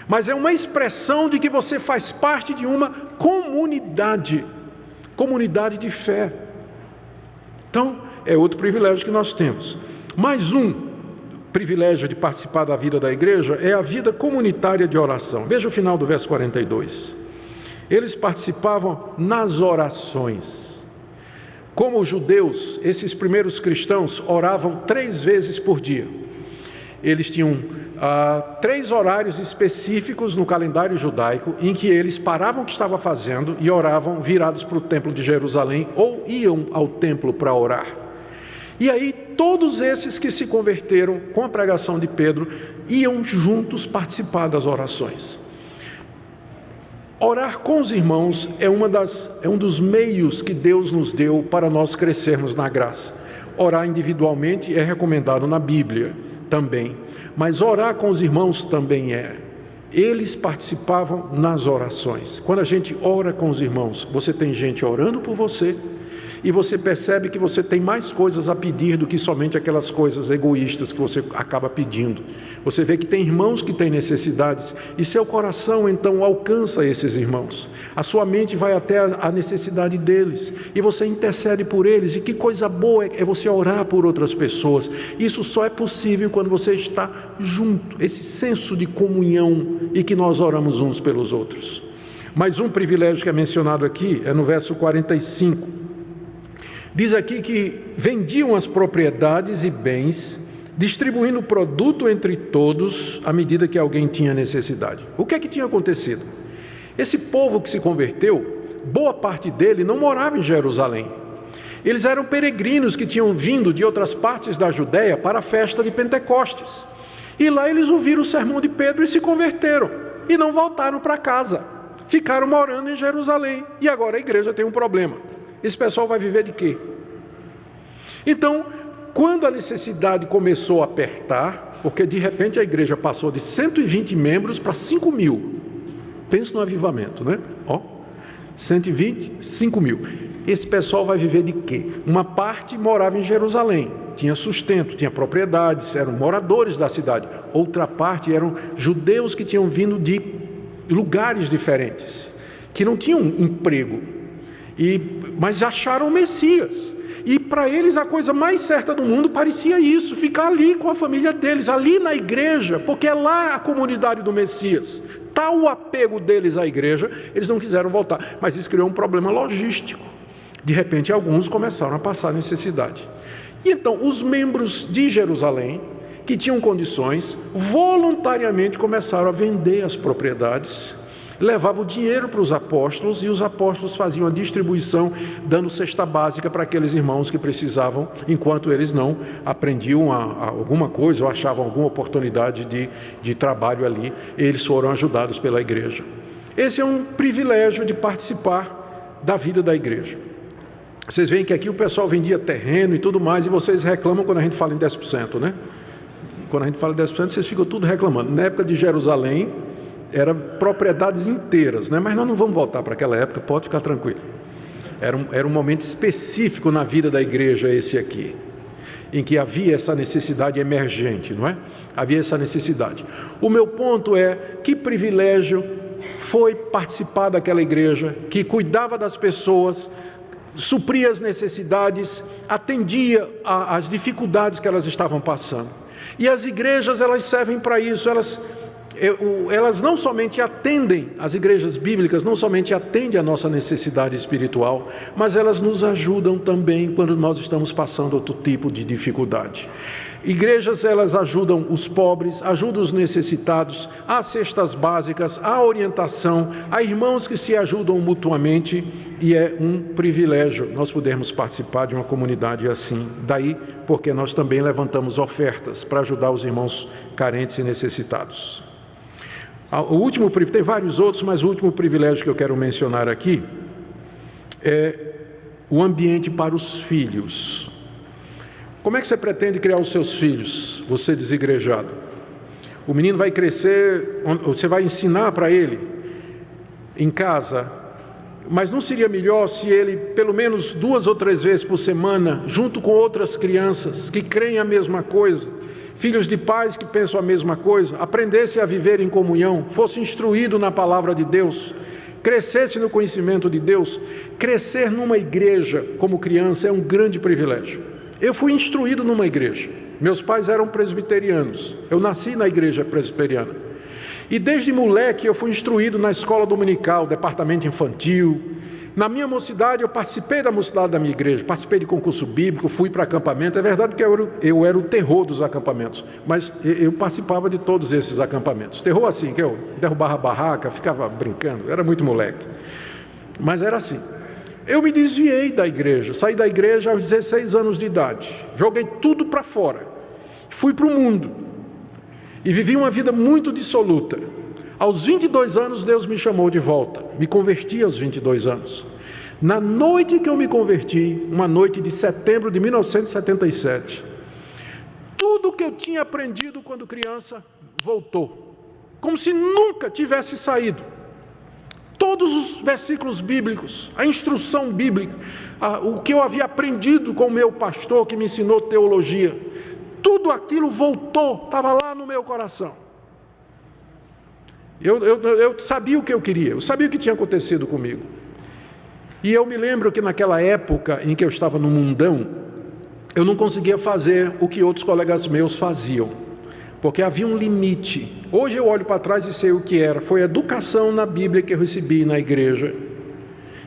mas é uma expressão de que você faz parte de uma comunidade de fé. Então, é outro privilégio que nós temos. Mais um privilégio de participar da vida da igreja é a vida comunitária de oração. Veja o final do verso 42. Eles participavam nas orações. Como os judeus, esses primeiros cristãos oravam 3 vezes por dia. Eles tinham 3 horários específicos no calendário judaico em que eles paravam o que estavam fazendo e oravam virados para o templo de Jerusalém ou iam ao templo para orar. E aí todos esses que se converteram com a pregação de Pedro iam juntos participar das orações. Orar com os irmãos é um dos meios que Deus nos deu para nós crescermos na graça. Orar individualmente é recomendado na Bíblia também, mas orar com os irmãos também é. Eles participavam nas orações. Quando a gente ora com os irmãos, você tem gente orando por você e você percebe que você tem mais coisas a pedir do que somente aquelas coisas egoístas que você acaba pedindo. Você vê que tem irmãos que têm necessidades e seu coração então alcança esses irmãos. A sua mente vai até a necessidade deles e você intercede por eles. E que coisa boa é você orar por outras pessoas. Isso só é possível quando você está junto, esse senso de comunhão e que nós oramos uns pelos outros. Mais um privilégio que é mencionado aqui é no verso 45. Diz aqui que vendiam as propriedades e bens, distribuindo o produto entre todos à medida que alguém tinha necessidade. O que é que tinha acontecido? Esse povo que se converteu, boa parte dele não morava em Jerusalém. Eles eram peregrinos que tinham vindo de outras partes da Judéia para a festa de Pentecostes. E lá eles ouviram o sermão de Pedro e se converteram. E não voltaram para casa. Ficaram morando em Jerusalém. E agora a igreja tem um problema. Esse pessoal vai viver de quê? Então, quando a necessidade começou a apertar, porque de repente a igreja passou de 120 membros para 5 mil. Pensa no avivamento, né? 120, 5 mil. Esse pessoal vai viver de quê? Uma parte morava em Jerusalém, tinha sustento, tinha propriedades, eram moradores da cidade. Outra parte eram judeus que tinham vindo de lugares diferentes, que não tinham emprego. Mas acharam o Messias, e para eles a coisa mais certa do mundo parecia isso, ficar ali com a família deles, ali na igreja, porque é lá a comunidade do Messias. Tal o apego deles à igreja, eles não quiseram voltar, mas isso criou um problema logístico. De repente alguns começaram a passar necessidade, e então os membros de Jerusalém, que tinham condições, voluntariamente começaram a vender as propriedades, levavam o dinheiro para os apóstolos e os apóstolos faziam a distribuição, dando cesta básica para aqueles irmãos que precisavam, enquanto eles não aprendiam alguma coisa ou achavam alguma oportunidade de trabalho ali, eles foram ajudados pela igreja. Esse é um privilégio de participar da vida da igreja. Vocês veem que aqui o pessoal vendia terreno e tudo mais, e vocês reclamam quando a gente fala em 10%, né? Quando a gente fala em 10%, vocês ficam tudo reclamando. Na época de Jerusalém, eram propriedades inteiras, né? Mas nós não vamos voltar para aquela época, pode ficar tranquilo. Era um momento específico na vida da igreja esse aqui, em que havia essa necessidade emergente, não é? Havia essa necessidade. O meu ponto é, que privilégio foi participar daquela igreja, que cuidava das pessoas, supria as necessidades, atendia às dificuldades que elas estavam passando. E as igrejas, elas servem para isso, elas não somente atendem, as igrejas bíblicas não somente atendem a nossa necessidade espiritual, mas elas nos ajudam também quando nós estamos passando outro tipo de dificuldade. Igrejas, elas ajudam os pobres, ajudam os necessitados, há cestas básicas, há orientação, há irmãos que se ajudam mutuamente, e é um privilégio nós podermos participar de uma comunidade assim. Daí porque nós também levantamos ofertas para ajudar os irmãos carentes e necessitados. O último, tem vários outros, mas o último privilégio que eu quero mencionar aqui é o ambiente para os filhos. Como é que você pretende criar os seus filhos, você desigrejado? O menino vai crescer, você vai ensinar para ele em casa, mas não seria melhor se ele, pelo menos 2 ou 3 vezes por semana, junto com outras crianças que creem a mesma coisa, filhos de pais que pensam a mesma coisa, aprendesse a viver em comunhão, fosse instruído na palavra de Deus, crescesse no conhecimento de Deus? Crescer numa igreja como criança é um grande privilégio. Eu fui instruído numa igreja, meus pais eram presbiterianos, eu nasci na igreja presbiteriana, e desde moleque eu fui instruído na escola dominical, departamento infantil, Na minha mocidade, eu participei da mocidade da minha igreja, participei de concurso bíblico, fui para acampamento. É verdade que eu era o terror dos acampamentos, mas eu participava de todos esses acampamentos. Terror assim, que eu derrubava a barraca, ficava brincando, era muito moleque. Mas era assim. Eu me desviei da igreja, saí da igreja aos 16 anos de idade, joguei tudo para fora, fui para o mundo e vivi uma vida muito dissoluta. Aos 22 anos Deus me chamou de volta, me converti aos 22 anos. Na noite que eu me converti, uma noite de setembro de 1977, tudo que eu tinha aprendido quando criança voltou, como se nunca tivesse saído. Todos os versículos bíblicos, a instrução bíblica, o que eu havia aprendido com o meu pastor que me ensinou teologia, tudo aquilo voltou, estava lá no meu coração. Eu sabia o que eu queria, eu sabia o que tinha acontecido comigo. E eu me lembro que naquela época em que eu estava no mundão, eu não conseguia fazer o que outros colegas meus faziam, porque havia um limite. Hoje eu olho para trás e sei o que era. Foi a educação na Bíblia que eu recebi na igreja,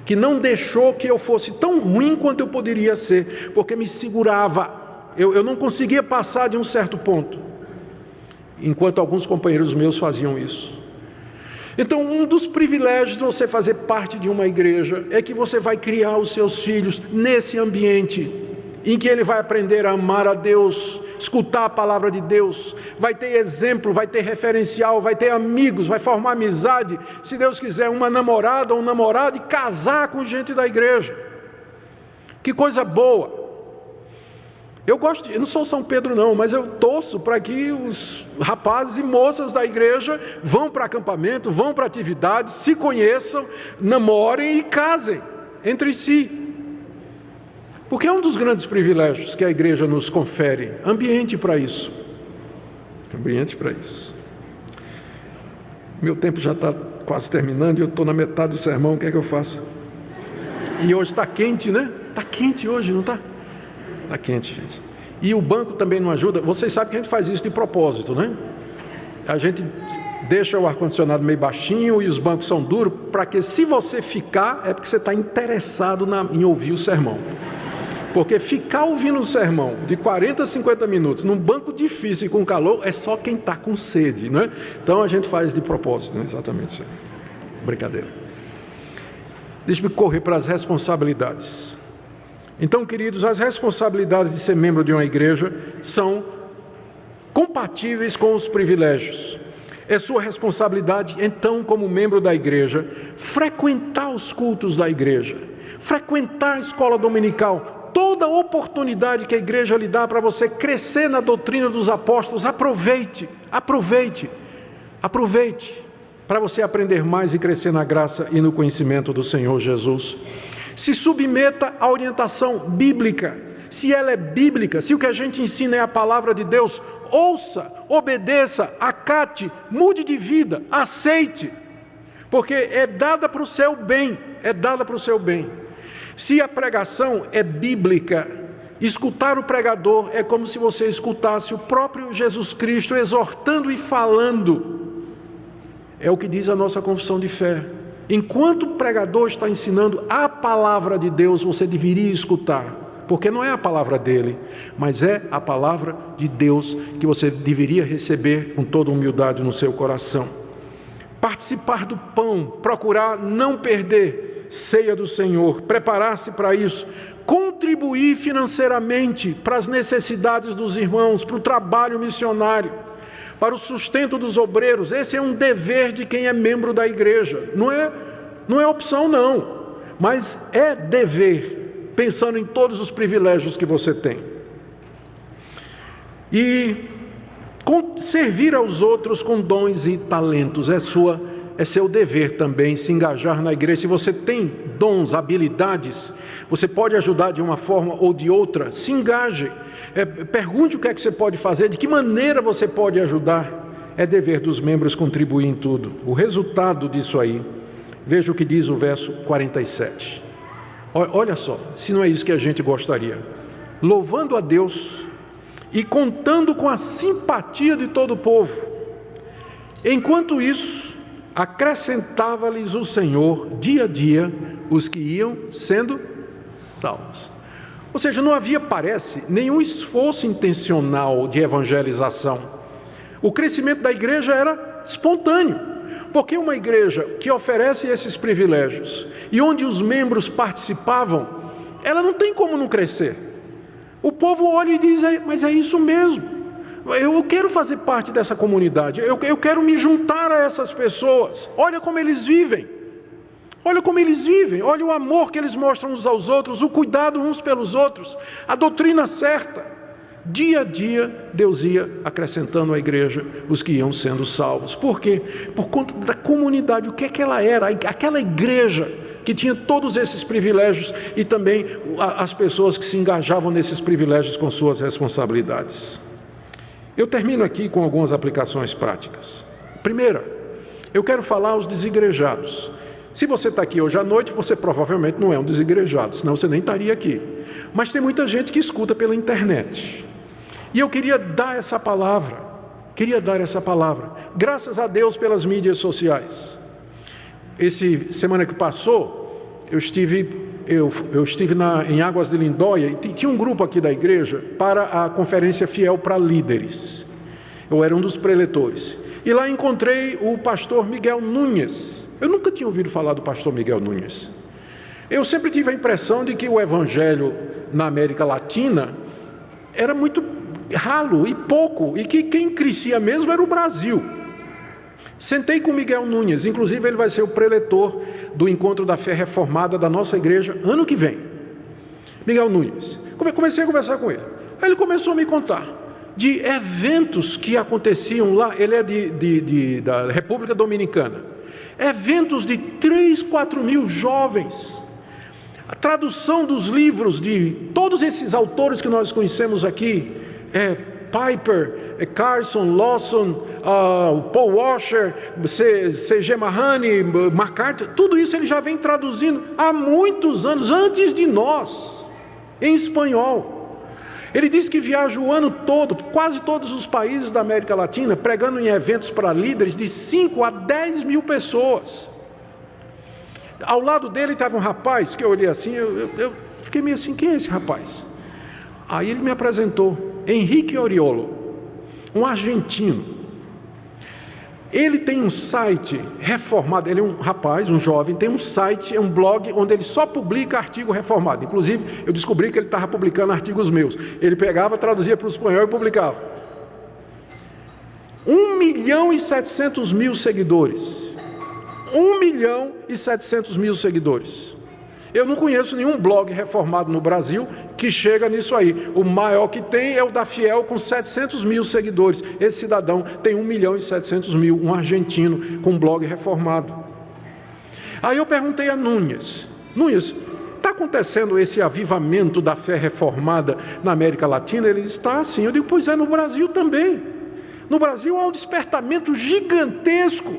que não deixou que eu fosse tão ruim quanto eu poderia ser, porque me segurava. Eu não conseguia passar de um certo ponto, enquanto alguns companheiros meus faziam isso. Então, um dos privilégios de você fazer parte de uma igreja é que você vai criar os seus filhos nesse ambiente, em que ele vai aprender a amar a Deus, escutar a palavra de Deus, vai ter exemplo, vai ter referencial, vai ter amigos, vai formar amizade, se Deus quiser, uma namorada ou um namorado, e casar com gente da igreja. Que coisa boa! Eu não sou São Pedro não, mas eu torço para que os rapazes e moças da igreja vão para acampamento, vão para atividades, se conheçam, namorem e casem entre si. Porque é um dos grandes privilégios que a igreja nos confere, ambiente para isso. Ambiente para isso. Meu tempo já está quase terminando e eu estou na metade do sermão, o que é que eu faço? E hoje está quente, né? Está quente hoje, não está? Está quente, gente. E o banco também não ajuda. Vocês sabem que a gente faz isso de propósito, né? A gente deixa o ar-condicionado meio baixinho e os bancos são duros, para que se você ficar, é porque você está interessado em ouvir o sermão. Porque ficar ouvindo o sermão de 40 a 50 minutos num banco difícil e com calor é só quem está com sede, não é? Então a gente faz de propósito, né? Exatamente isso. Brincadeira. Deixa-me correr para as responsabilidades. Então, queridos, as responsabilidades de ser membro de uma igreja são compatíveis com os privilégios. É sua responsabilidade, então, como membro da igreja, frequentar os cultos da igreja, frequentar a escola dominical, toda oportunidade que a igreja lhe dá para você crescer na doutrina dos apóstolos, aproveite para você aprender mais e crescer na graça e no conhecimento do Senhor Jesus. Se submeta à orientação bíblica. Se ela é bíblica, se o que a gente ensina é a palavra de Deus, ouça, obedeça, acate, mude de vida, aceite, porque é dada para o seu bem, Se a pregação é bíblica, escutar o pregador é como se você escutasse o próprio Jesus Cristo exortando e falando. É o que diz a nossa confissão de fé. Enquanto o pregador está ensinando a palavra de Deus, você deveria escutar, porque não é a palavra dele, mas é a palavra de Deus que você deveria receber com toda humildade no seu coração. Participar do pão, procurar não perder ceia do Senhor, preparar-se para isso, contribuir financeiramente para as necessidades dos irmãos, para o trabalho missionário, para o sustento dos obreiros. Esse é um dever de quem é membro da igreja. Não é opção não, mas é dever, pensando em todos os privilégios que você tem. E servir aos outros com dons e talentos é seu dever também, se engajar na igreja. Se você tem dons, habilidades, você pode ajudar de uma forma ou de outra, se engaje. Pergunte o que é que você pode fazer, de que maneira você pode ajudar. É dever dos membros contribuir em tudo. O resultado disso aí, veja o que diz o verso 47. Olha só, se não é isso que a gente gostaria. Louvando a Deus e contando com a simpatia de todo o povo. Enquanto isso, acrescentava-lhes o Senhor, dia a dia, os que iam sendo salvos. Ou seja, não havia, parece, nenhum esforço intencional de evangelização. O crescimento da igreja era espontâneo, porque uma igreja que oferece esses privilégios e onde os membros participavam, ela não tem como não crescer. O povo olha e diz, mas é isso mesmo, eu quero fazer parte dessa comunidade, eu quero me juntar a essas pessoas, olha como eles vivem. Olha como eles vivem, olha o amor que eles mostram uns aos outros, o cuidado uns pelos outros, a doutrina certa. Dia a dia, Deus ia acrescentando à igreja os que iam sendo salvos. Por quê? Por conta da comunidade, o que é que ela era, aquela igreja que tinha todos esses privilégios e também as pessoas que se engajavam nesses privilégios com suas responsabilidades. Eu termino aqui com algumas aplicações práticas. Primeira, eu quero falar aos desigrejados. Se você está aqui hoje à noite, você provavelmente não é um desigrejado, senão você nem estaria aqui. Mas tem muita gente que escuta pela internet. E eu queria dar essa palavra, graças a Deus pelas mídias sociais. Semana que passou, eu estive em Águas de Lindóia e tinha um grupo aqui da igreja para a Conferência Fiel para Líderes. Eu era um dos preletores. E lá encontrei o pastor Miguel Nunes. Eu nunca tinha ouvido falar do pastor Miguel Nunes. Eu sempre tive a impressão de que o evangelho na América Latina era muito ralo e pouco, e que quem crescia mesmo era o Brasil. Sentei com o Miguel Nunes, inclusive ele vai ser o preletor do Encontro da Fé Reformada da nossa igreja ano que vem. Miguel Nunes. Comecei a conversar com ele. Aí ele começou a me contar de eventos que aconteciam lá. Ele é da República Dominicana. Eventos de 3, 4 mil jovens, a tradução dos livros de todos esses autores que nós conhecemos aqui, Piper, Carson, Lawson, Paul Washer, C.G. Mahoney, MacArthur, tudo isso ele já vem traduzindo há muitos anos, antes de nós, em espanhol. Ele diz que viaja o ano todo, quase todos os países da América Latina, pregando em eventos para líderes de 5 a 10 mil pessoas. Ao lado dele estava um rapaz, que eu olhei assim, eu fiquei meio assim, quem é esse rapaz? Aí ele me apresentou, Henrique Oriolo, um argentino. Ele tem um site reformado, ele é um rapaz, um jovem, tem um site, um blog, onde ele só publica artigo reformado. Inclusive, eu descobri que ele estava publicando artigos meus. Ele pegava, traduzia para o espanhol e publicava. 1.700.000 seguidores. 1.700.000 seguidores. Eu não conheço nenhum blog reformado no Brasil que chega nisso aí. O maior que tem é o da Fiel, com 700.000 seguidores. Esse cidadão tem 1.700.000, um argentino com blog reformado. Aí eu perguntei a Nunes, está acontecendo esse avivamento da fé reformada na América Latina? Ele disse, está sim. Eu digo, pois é, no Brasil também. No Brasil há um despertamento gigantesco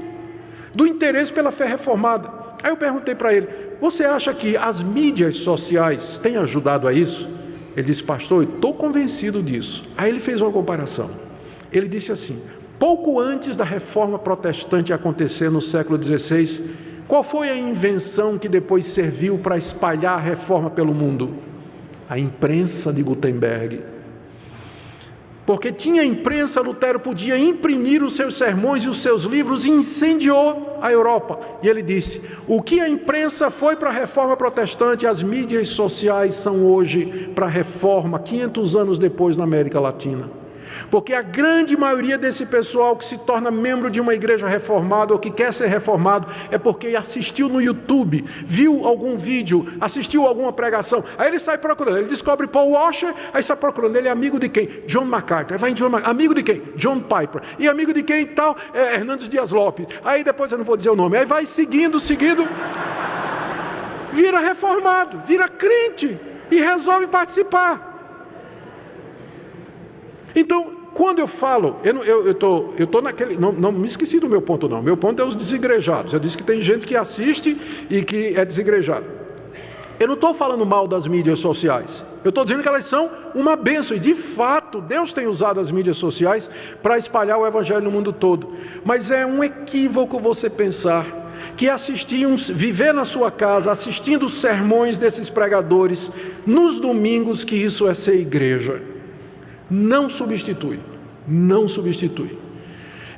do interesse pela fé reformada. Aí eu perguntei para ele, você acha que as mídias sociais têm ajudado a isso? Ele disse, pastor, eu estou convencido disso. Aí ele fez uma comparação. Ele disse assim, pouco antes da reforma protestante acontecer no século XVI, qual foi a invenção que depois serviu para espalhar a reforma pelo mundo? A imprensa de Gutenberg. Porque tinha imprensa, Lutero podia imprimir os seus sermões e os seus livros e incendiou a Europa. E ele disse, o que a imprensa foi para a reforma protestante, as mídias sociais são hoje para a reforma, 500 anos depois na América Latina. Porque a grande maioria desse pessoal que se torna membro de uma igreja reformada ou que quer ser reformado é porque assistiu no YouTube, viu algum vídeo, assistiu alguma pregação, aí ele sai procurando, ele descobre Paul Washer, aí sai procurando, ele é amigo de quem? John MacArthur, aí vai em John MacArthur, amigo de quem? John Piper, e amigo de quem tal? Hernandes Dias Lopes, aí depois eu não vou dizer o nome, aí vai seguindo, vira reformado, vira crente e resolve participar. Então, quando eu falo, eu estou naquele, não me esqueci do meu ponto não, meu ponto é os desigrejados. Eu disse que tem gente que assiste e que é desigrejado. Eu não estou falando mal das mídias sociais, eu estou dizendo que elas são uma bênção, e de fato, Deus tem usado as mídias sociais para espalhar o evangelho no mundo todo. Mas é um equívoco você pensar que assistiam, viver na sua casa, assistindo os sermões desses pregadores, nos domingos, que isso é ser igreja. Não substitui, não substitui.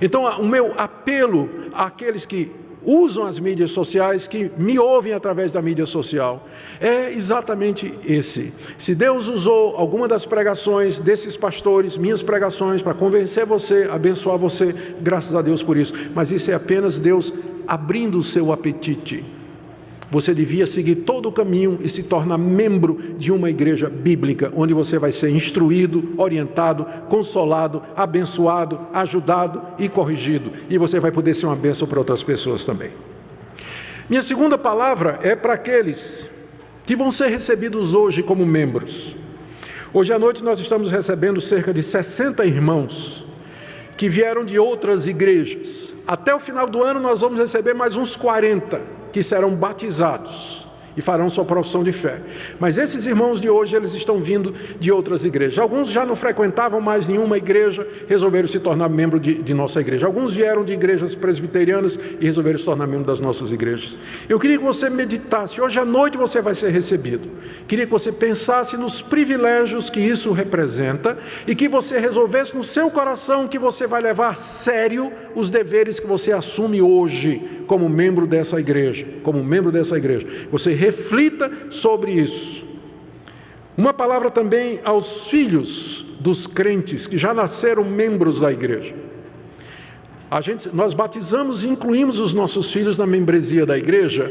Então, o meu apelo àqueles que usam as mídias sociais, que me ouvem através da mídia social, é exatamente esse. Se Deus usou alguma das pregações desses pastores, minhas pregações, para convencer você, abençoar você, graças a Deus por isso, mas isso é apenas Deus abrindo o seu apetite. Você devia seguir todo o caminho e se tornar membro de uma igreja bíblica, onde você vai ser instruído, orientado, consolado, abençoado, ajudado e corrigido. E você vai poder ser uma bênção para outras pessoas também. Minha segunda palavra é para aqueles que vão ser recebidos hoje como membros. Hoje à noite nós estamos recebendo cerca de 60 irmãos que vieram de outras igrejas. Até o final do ano nós vamos receber mais uns 40 que serão batizados e farão sua profissão de fé. Mas esses irmãos de hoje, eles estão vindo de outras igrejas. Alguns já não frequentavam mais nenhuma igreja, resolveram se tornar membro de nossa igreja. Alguns vieram de igrejas presbiterianas e resolveram se tornar membro das nossas igrejas. Eu queria que você meditasse, hoje à noite você vai ser recebido. Queria que você pensasse nos privilégios que isso representa e que você resolvesse no seu coração que você vai levar a sério os deveres que você assume hoje como membro dessa igreja, Você reflita sobre isso. Uma palavra também aos filhos dos crentes que já nasceram membros da igreja. Nós batizamos e incluímos os nossos filhos na membresia da igreja,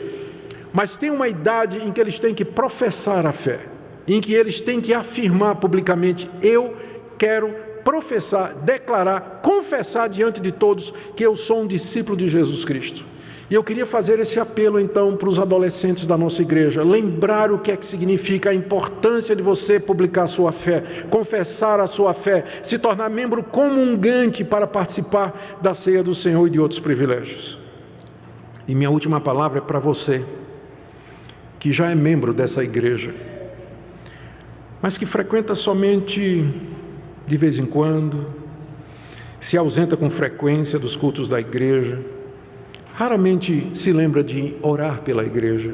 mas tem uma idade em que eles têm que professar a fé, em que eles têm que afirmar publicamente: eu quero professar, declarar, confessar diante de todos que eu sou um discípulo de Jesus Cristo. E eu queria fazer esse apelo então para os adolescentes da nossa igreja, lembrar o que é que significa a importância de você publicar a sua fé, confessar a sua fé, se tornar membro comungante para participar da ceia do Senhor e de outros privilégios. E minha última palavra é para você, que já é membro dessa igreja, mas que frequenta somente de vez em quando, se ausenta com frequência dos cultos da igreja, raramente se lembra de orar pela igreja,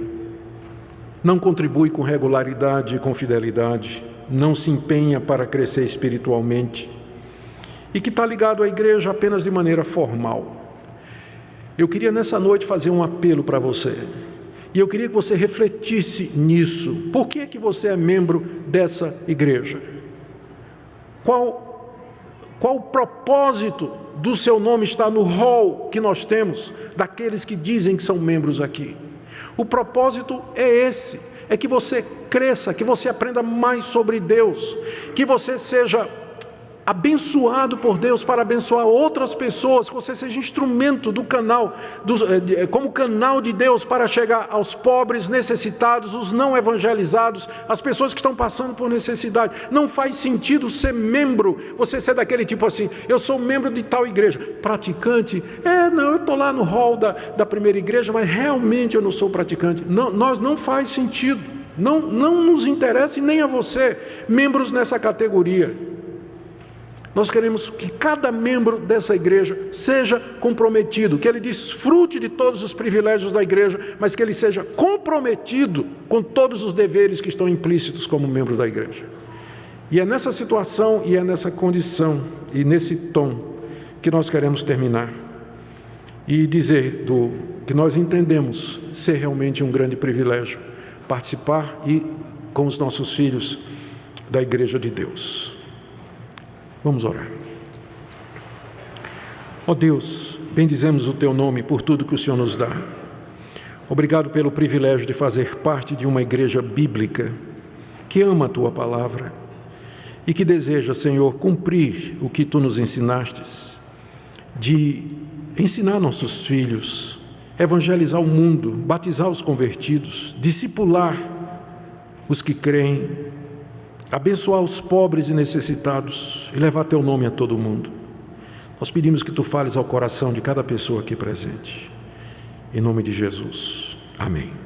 não contribui com regularidade e com fidelidade, não se empenha para crescer espiritualmente e que está ligado à igreja apenas de maneira formal. Eu queria nessa noite fazer um apelo para você e eu queria que você refletisse nisso. Por que é que você é membro dessa igreja? Qual o propósito do seu nome está no rol que nós temos daqueles que dizem que são membros aqui? O propósito é esse, é que você cresça, que você aprenda mais sobre Deus, que você seja abençoado por Deus para abençoar outras pessoas, que você seja instrumento do canal, como canal de Deus para chegar aos pobres, necessitados, os não evangelizados, as pessoas que estão passando por necessidade. Não faz sentido ser membro, você ser daquele tipo assim: eu sou membro de tal igreja, praticante, não, eu estou lá no hall da primeira igreja, mas realmente eu não sou praticante. Não faz sentido, não nos interessa e nem a você, membros nessa categoria. Nós queremos que cada membro dessa igreja seja comprometido, que ele desfrute de todos os privilégios da igreja, mas que ele seja comprometido com todos os deveres que estão implícitos como membro da igreja. E é nessa situação, e é nessa condição, e nesse tom, que nós queremos terminar e dizer que nós entendemos ser realmente um grande privilégio participar com os nossos filhos da igreja de Deus. Vamos orar. Ó Deus, bendizemos o Teu nome por tudo que o Senhor nos dá. Obrigado pelo privilégio de fazer parte de uma igreja bíblica que ama a Tua palavra e que deseja, Senhor, cumprir o que Tu nos ensinastes, de ensinar nossos filhos, evangelizar o mundo, batizar os convertidos, discipular os que creem, abençoar os pobres e necessitados e levar Teu nome a todo mundo. Nós pedimos que Tu fales ao coração de cada pessoa aqui presente. Em nome de Jesus. Amém.